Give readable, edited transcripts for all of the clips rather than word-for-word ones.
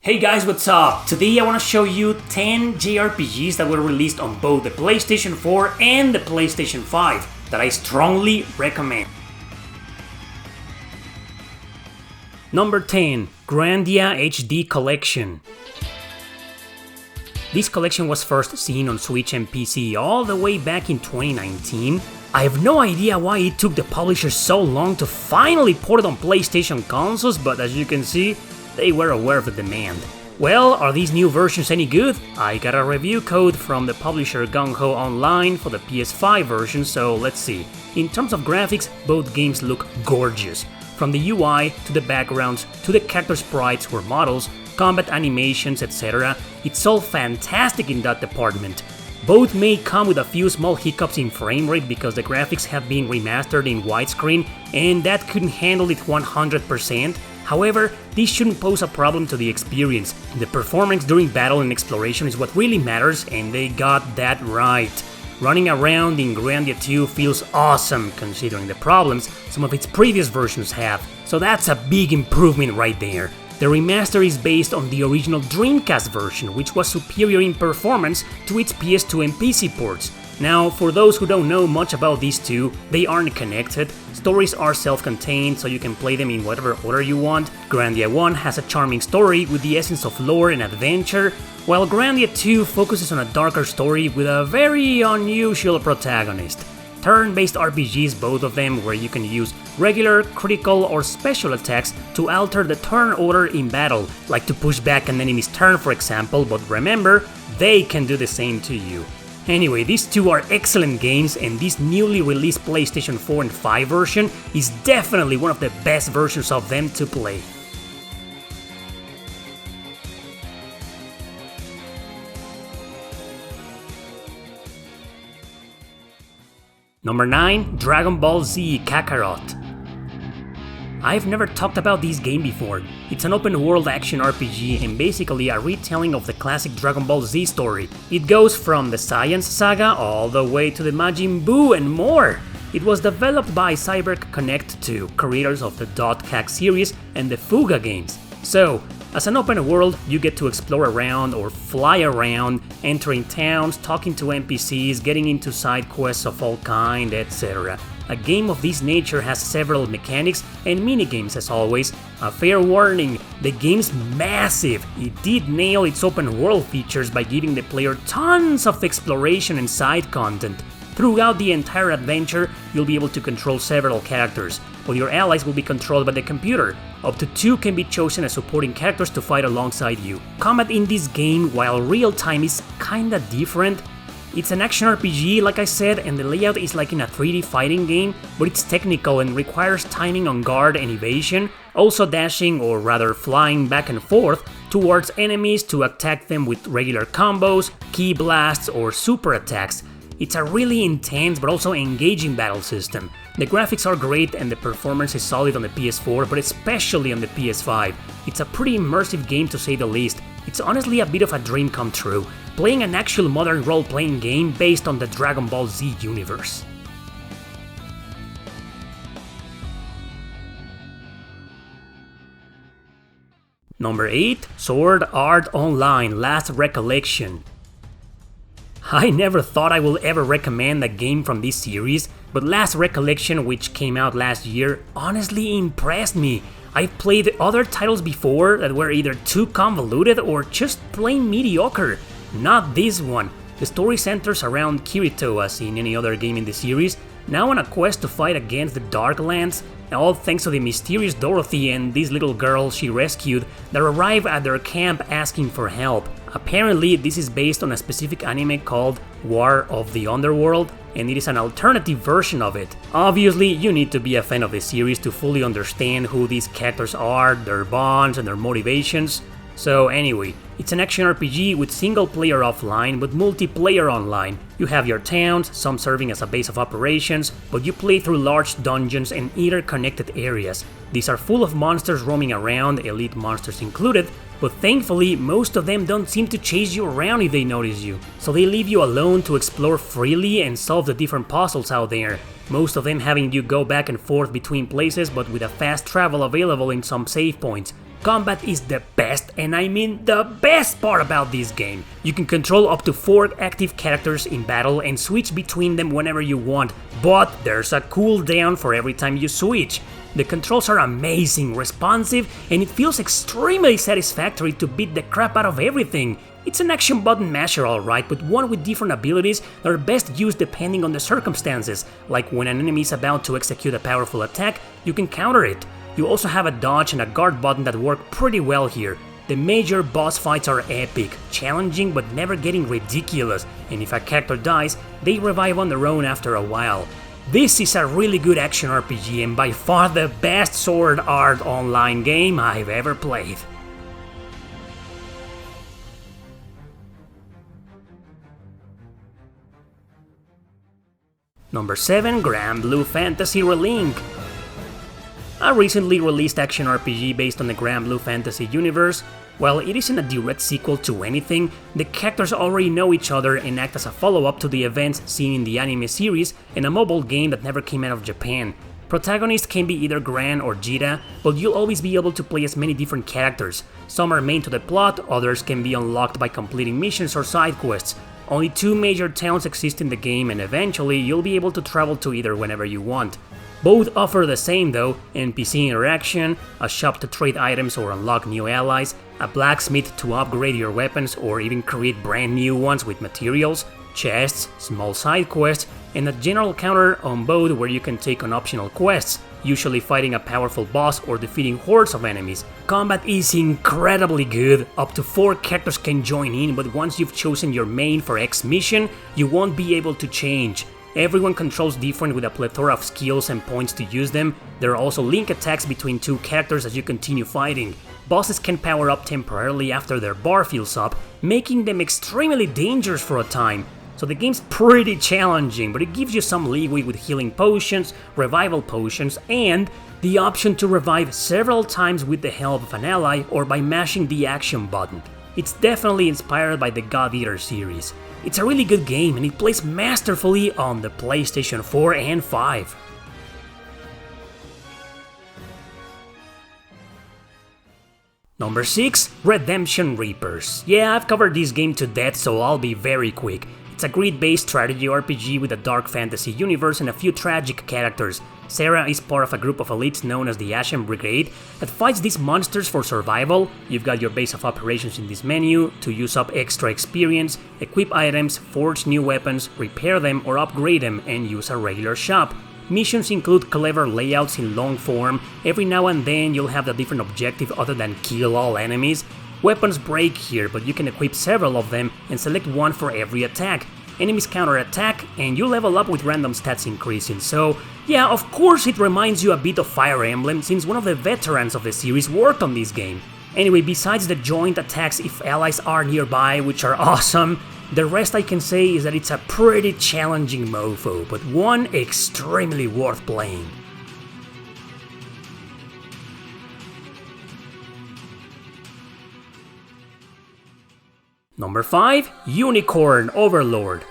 Hey guys, what's up? Today I want to show you 10 JRPGs that were released on both the PlayStation 4 and the PlayStation 5 that I strongly recommend. Number 10. Grandia HD Collection. This collection was first seen on Switch and PC all the way back in 2019. I have no idea why it took the publisher so long to finally port it on PlayStation consoles, but as you can see, they were aware of the demand. Well, are these new versions any good? I got a review code from the publisher Gung Ho Online for the PS5 version, so let's see. In terms of graphics, both games look gorgeous. From the UI, to the backgrounds, to the character sprites or models, combat animations, etc. It's all fantastic in that department. Both may come with a few small hiccups in frame rate because the graphics have been remastered in widescreen and that couldn't handle it 100%. However, this shouldn't pose a problem to the experience. The performance during battle and exploration is what really matters, and they got that right. Running around in Grandia 2 feels awesome considering the problems some of its previous versions have, so that's a big improvement right there. The remaster is based on the original Dreamcast version, which was superior in performance to its PS2 and PC ports. Now, for those who don't know much about these two, they aren't connected. Stories are self-contained, so you can play them in whatever order you want. Grandia 1 has a charming story with the essence of lore and adventure, while Grandia 2 focuses on a darker story with a very unusual protagonist. Turn-based RPGs, both of them, where you can use regular, critical, or special attacks to alter the turn order in battle, like to push back an enemy's turn for example, but remember, they can do the same to you. Anyway, these two are excellent games, and this newly released PlayStation 4 and 5 version is definitely one of the best versions of them to play. Number 9. Dragon Ball Z Kakarot. I've never talked about this game before. It's an open-world action RPG and basically a retelling of the classic Dragon Ball Z story. It goes from the Science Saga all the way to the Majin Buu and more. It was developed by Cyber Connect 2, creators of the .CAC series and the Fuga games. So, as an open world, you get to explore around or fly around, entering towns, talking to NPCs, getting into side quests of all kind, etc. A game of this nature has several mechanics and minigames as always. A fair warning, the game's massive. It did nail its open world features by giving the player tons of exploration and side content. Throughout the entire adventure, you'll be able to control several characters, while your allies will be controlled by the computer. Up to 2 can be chosen as supporting characters to fight alongside you. Combat in this game, while real-time, is kinda different. It's an action RPG, like I said, and the layout is like in a 3D fighting game, but it's technical and requires timing on guard and evasion, also dashing, or rather flying back and forth towards enemies to attack them with regular combos, ki blasts, or super attacks. It's a really intense but also engaging battle system. The graphics are great and the performance is solid on the PS4, but especially on the PS5. It's a pretty immersive game to say the least. It's honestly a bit of a dream come true, playing an actual modern role-playing game based on the Dragon Ball Z universe. Number 8. Sword Art Online Last Recollection. I never thought I will ever recommend a game from this series, but Last Recollection, which came out last year, honestly impressed me. I've played other titles before that were either too convoluted or just plain mediocre. Not this one. The story centers around Kirito, as in any other game in the series, now on a quest to fight against the Darklands, all thanks to the mysterious Dorothy and this little girl she rescued that arrive at their camp asking for help. Apparently, this is based on a specific anime called War of the Underworld, and it is an alternative version of it. Obviously, you need to be a fan of the series to fully understand who these characters are, their bonds, and their motivations. So anyway, it's an action RPG with single player offline but multiplayer online. You have your towns, some serving as a base of operations, but you play through large dungeons and interconnected areas. These are full of monsters roaming around, elite monsters included, but thankfully most of them don't seem to chase you around if they notice you, so they leave you alone to explore freely and solve the different puzzles out there. Most of them having you go back and forth between places but with a fast travel available in some save points. Combat is the best, and I mean the best part about this game. You can control up to 4 active characters in battle and switch between them whenever you want, but there's a cooldown for every time you switch. The controls are amazing, responsive, and it feels extremely satisfactory to beat the crap out of everything. It's an action button masher alright, but one with different abilities that are best used depending on the circumstances, like when an enemy is about to execute a powerful attack, you can counter it. You also have a dodge and a guard button that work pretty well here. The major boss fights are epic, challenging but never getting ridiculous, and if a character dies, they revive on their own after a while. This is a really good action RPG and by far the best sword art online game I've ever played. Number 7. Granblue Fantasy Relink. A recently released action RPG based on the Granblue Fantasy universe. While it isn't a direct sequel to anything, the characters already know each other and act as a follow-up to the events seen in the anime series and a mobile game that never came out of Japan. Protagonists can be either Gran or Jita, but you'll always be able to play as many different characters. Some are main to the plot, others can be unlocked by completing missions or side quests. Only 2 major towns exist in the game and eventually you'll be able to travel to either whenever you want. Both offer the same though, NPC interaction, a shop to trade items or unlock new allies, a blacksmith to upgrade your weapons or even create brand new ones with materials, chests, small side quests, and a general counter on both where you can take on optional quests, usually fighting a powerful boss or defeating hordes of enemies. Combat is incredibly good, up to 4 characters can join in, but once you've chosen your main for X mission, you won't be able to change. Everyone controls different with a plethora of skills and points to use them. There are also link attacks between 2 characters as you continue fighting. Bosses can power up temporarily after their bar fills up, making them extremely dangerous for a time. So the game's pretty challenging, but it gives you some leeway with healing potions, revival potions, and the option to revive several times with the help of an ally or by mashing the action button. It's definitely inspired by the God Eater series. It's a really good game and it plays masterfully on the PlayStation 4 and 5. Number 6. Redemption Reapers. Yeah, I've covered this game to death, so I'll be very quick. It's a grid-based strategy RPG with a dark fantasy universe and a few tragic characters. Sarah is part of a group of elites known as the Ashen Brigade that fights these monsters for survival. You've got your base of operations in this menu to use up extra experience, equip items, forge new weapons, repair them or upgrade them, and use a regular shop. Missions include clever layouts in long form. Every now and then you'll have a different objective other than kill all enemies. Weapons break here, but you can equip several of them and select one for every attack. Enemies counter-attack, and you level up with random stats increasing, so yeah, of course it reminds you a bit of Fire Emblem since one of the veterans of the series worked on this game. Anyway, besides the joint attacks if allies are nearby, which are awesome, the rest I can say is that it's a pretty challenging mofo, but one extremely worth playing. Number 5. Unicorn Overlord.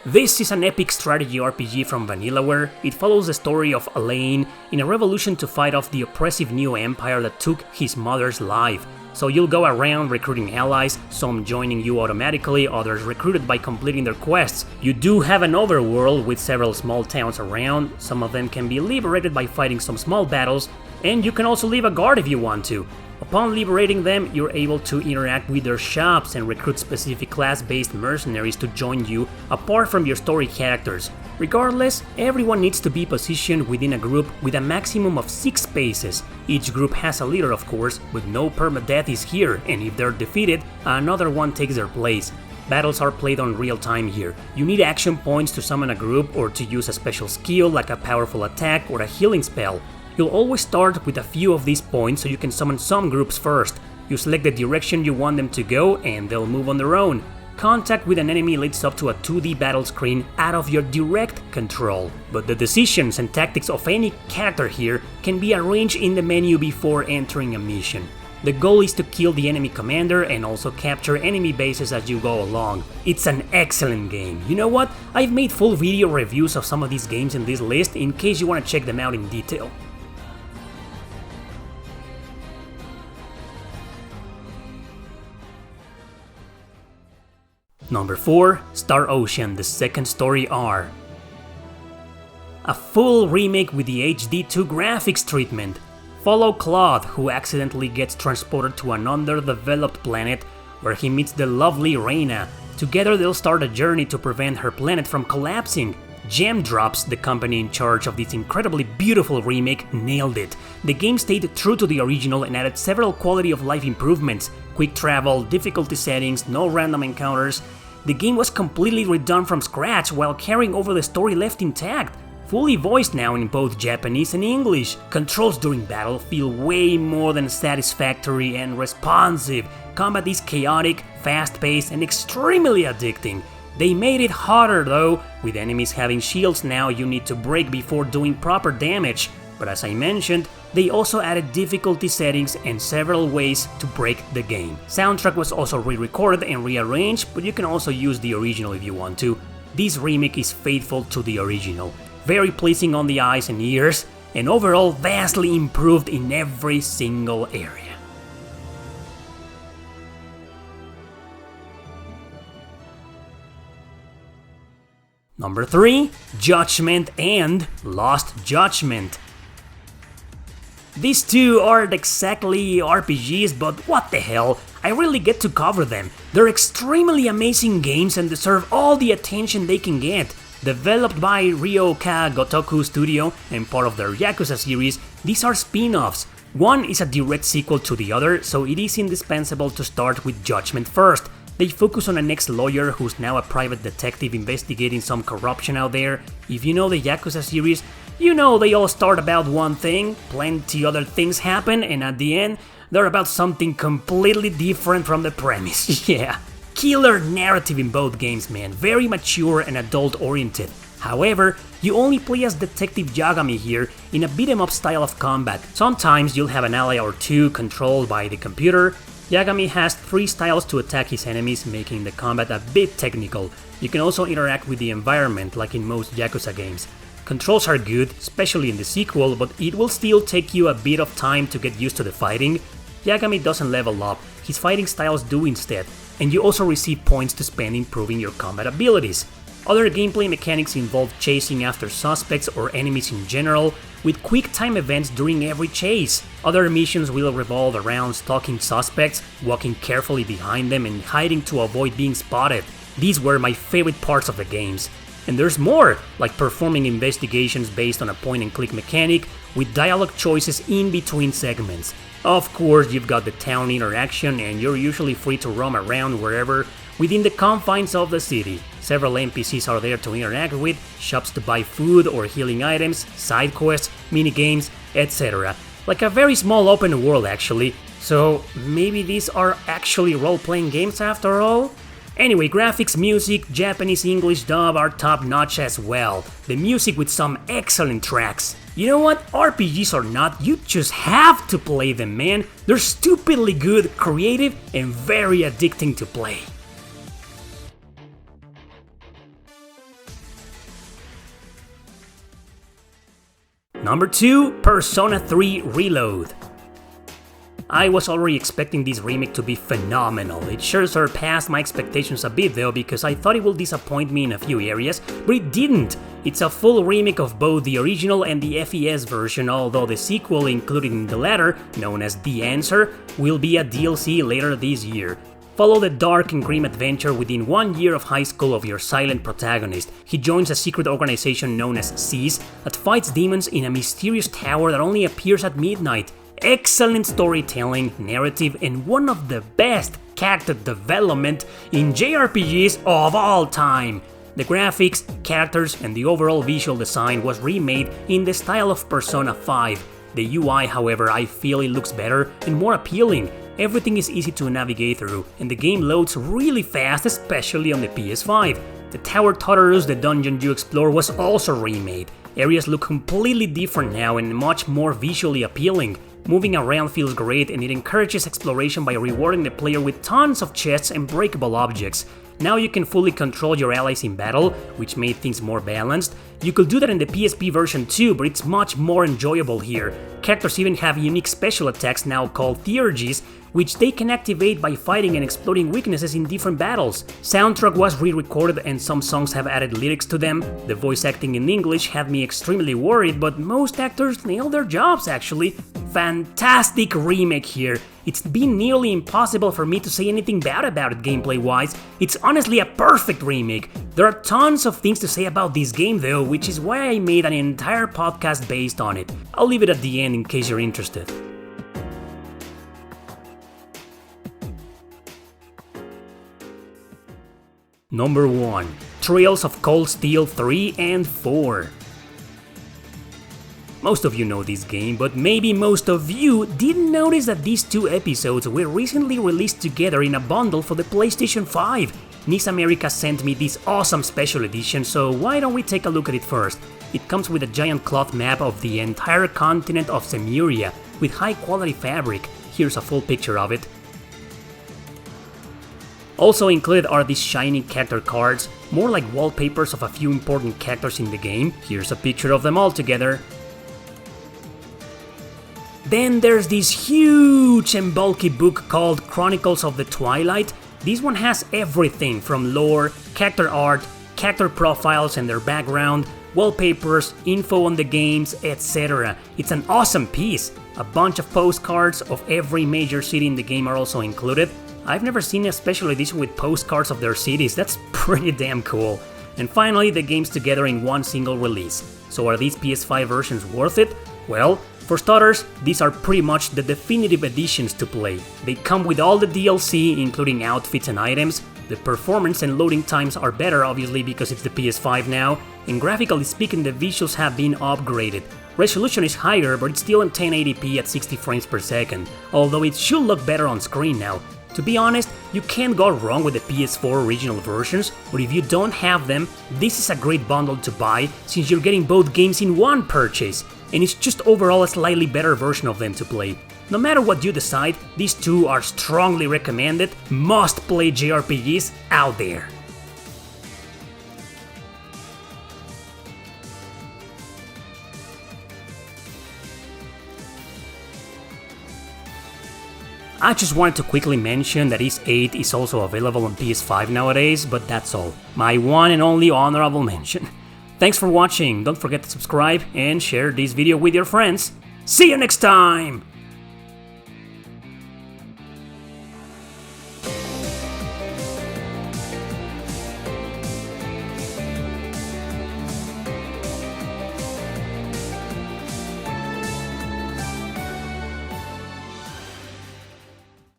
This is an epic strategy RPG from Vanillaware. It follows the story of Alain in a revolution to fight off the oppressive new empire that took his mother's life. So you'll go around recruiting allies, some joining you automatically, others recruited by completing their quests. You do have an overworld with several small towns around, some of them can be liberated by fighting some small battles, and you can also leave a guard if you want to. Upon liberating them, you're able to interact with their shops and recruit specific class-based mercenaries to join you apart from your story characters. Regardless, everyone needs to be positioned within a group with a maximum of 6 spaces. Each group has a leader of course, but no permadeath is here, and if they're defeated, another one takes their place. Battles are played on real time here. You need action points to summon a group or to use a special skill like a powerful attack or a healing spell. You'll always start with a few of these points so you can summon some groups first. You select the direction you want them to go and they'll move on their own. Contact with an enemy leads up to a 2D battle screen out of your direct control, but the decisions and tactics of any character here can be arranged in the menu before entering a mission. The goal is to kill the enemy commander and also capture enemy bases as you go along. It's an excellent game. You know what? I've made full video reviews of some of these games in this list in case you want to check them out in detail. Number 4. Star Ocean: The Second Story R. A full remake with the HD2 graphics treatment. Follow Claude, who accidentally gets transported to an underdeveloped planet where he meets the lovely Reina. Together they'll start a journey to prevent her planet from collapsing. Gem Drops, the company in charge of this incredibly beautiful remake, nailed it. The game stayed true to the original and added several quality of life improvements: quick travel, difficulty settings, no random encounters. The game was completely redone from scratch while carrying over the story left intact. Fully voiced now in both Japanese and English. Controls during battle feel way more than satisfactory and responsive. Combat is chaotic, fast-paced, and extremely addicting. They made it harder though, with enemies having shields now you need to break before doing proper damage. But as I mentioned, they also added difficulty settings and several ways to break the game. Soundtrack was also re-recorded and rearranged, but you can also use the original if you want to. This remake is faithful to the original. Very pleasing on the eyes and ears, and overall vastly improved in every single area. Number 3. Judgement and Lost Judgment. These two aren't exactly RPGs, but what the hell, I really get to cover them. They're extremely amazing games and deserve all the attention they can get. Developed by Ryoka Gotoku Studio and part of their Yakuza series, these are spin-offs. One is a direct sequel to the other, so it is indispensable to start with Judgement first. They focus on an ex-lawyer who's now a private detective investigating some corruption out there. If you know the Yakuza series, you know they all start about one thing, plenty other things happen, and at the end, they're about something completely different from the premise. Yeah. Killer narrative in both games, man, very mature and adult-oriented. However, you only play as Detective Yagami here in a beat-em-up style of combat. Sometimes you'll have an ally or two controlled by the computer. Yagami has 3 styles to attack his enemies, making the combat a bit technical. You can also interact with the environment like in most Yakuza games. Controls are good, especially in the sequel, but it will still take you a bit of time to get used to the fighting. Yagami doesn't level up, his fighting styles do instead, and you also receive points to spend improving your combat abilities. Other gameplay mechanics involve chasing after suspects or enemies in general, with quick time events during every chase. Other missions will revolve around stalking suspects, walking carefully behind them and hiding to avoid being spotted. These were my favorite parts of the games. And there's more, like performing investigations based on a point-and-click mechanic with dialogue choices in between segments. Of course, you've got the town interaction and you're usually free to roam around wherever within the confines of the city. Several NPCs are there to interact with, shops to buy food or healing items, side quests, minigames, etc. Like a very small open world actually, so maybe these are actually role-playing games after all? Anyway, graphics, music, Japanese English dub are top notch as well. The music with some excellent tracks. You know what? RPGs or not, you just have to play them, man. They're stupidly good, creative, and very addicting to play. Number 2, Persona 3 Reload. I was already expecting this remake to be phenomenal. It sure surpassed my expectations a bit though, because I thought it would disappoint me in a few areas, but it didn't. It's a full remake of both the original and the FES version, although the sequel included in the latter, known as The Answer, will be a DLC later this year. Follow the dark and grim adventure within 1 year of high school of your silent protagonist. He joins a secret organization known as SEAS that fights demons in a mysterious tower that only appears at midnight. Excellent storytelling, narrative, and one of the best character development in JRPGs of all time. The graphics, characters, and the overall visual design was remade in the style of Persona 5. The UI, however, I feel it looks better and more appealing. Everything is easy to navigate through, and the game loads really fast, especially on the PS5. The Tower Tartarus, the dungeon you explore, was also remade. Areas look completely different now and much more visually appealing. Moving around feels great and it encourages exploration by rewarding the player with tons of chests and breakable objects. Now you can fully control your allies in battle, which made things more balanced. You could do that in the PSP version too, but it's much more enjoyable here. Characters even have unique special attacks now called theurgies, which they can activate by fighting and exploiting weaknesses in different battles. Soundtrack was re-recorded and some songs have added lyrics to them. The voice acting in English had me extremely worried, but most actors nailed their jobs actually. Fantastic remake here. It's been nearly impossible for me to say anything bad about it gameplay-wise. It's honestly a perfect remake. There are tons of things to say about this game though, which is why I made an entire podcast based on it. I'll leave it at the end in case you're interested. Number 1. Trails of Cold Steel 3 and 4. Most of you know this game, but maybe most of you didn't notice that these two episodes were recently released together in a bundle for the PlayStation 5. NIS America sent me this awesome special edition, so why don't we take a look at it first? It comes with a giant cloth map of the entire continent of Semuria, with high quality fabric. Here's a full picture of it. Also included are these shiny character cards, more like wallpapers of a few important characters in the game. Here's a picture of them all together. Then there's this huge and bulky book called Chronicles of the Twilight. This one has everything from lore, character art, character profiles and their background, wallpapers, info on the games, etc. It's an awesome piece. A bunch of postcards of every major city in the game are also included. I've never seen a special edition with postcards of their cities, that's pretty damn cool. And finally, the game's together in one single release. So are these PS5 versions worth it? Well, for starters, these are pretty much the definitive editions to play. They come with all the DLC, including outfits and items. The performance and loading times are better obviously because it's the PS5 now, and graphically speaking the visuals have been upgraded. Resolution is higher, but it's still in 1080p at 60 frames per second, although it should look better on screen now. To be honest, you can't go wrong with the PS4 original versions, but if you don't have them, this is a great bundle to buy since you're getting both games in one purchase, and it's just overall a slightly better version of them to play. No matter what you decide, these two are strongly recommended, must-play JRPGs out there. I just wanted to quickly mention that Ys 8 is also available on PS5 nowadays, but that's all. My one and only honorable mention. Thanks for watching, don't forget to subscribe and share this video with your friends. See you next time!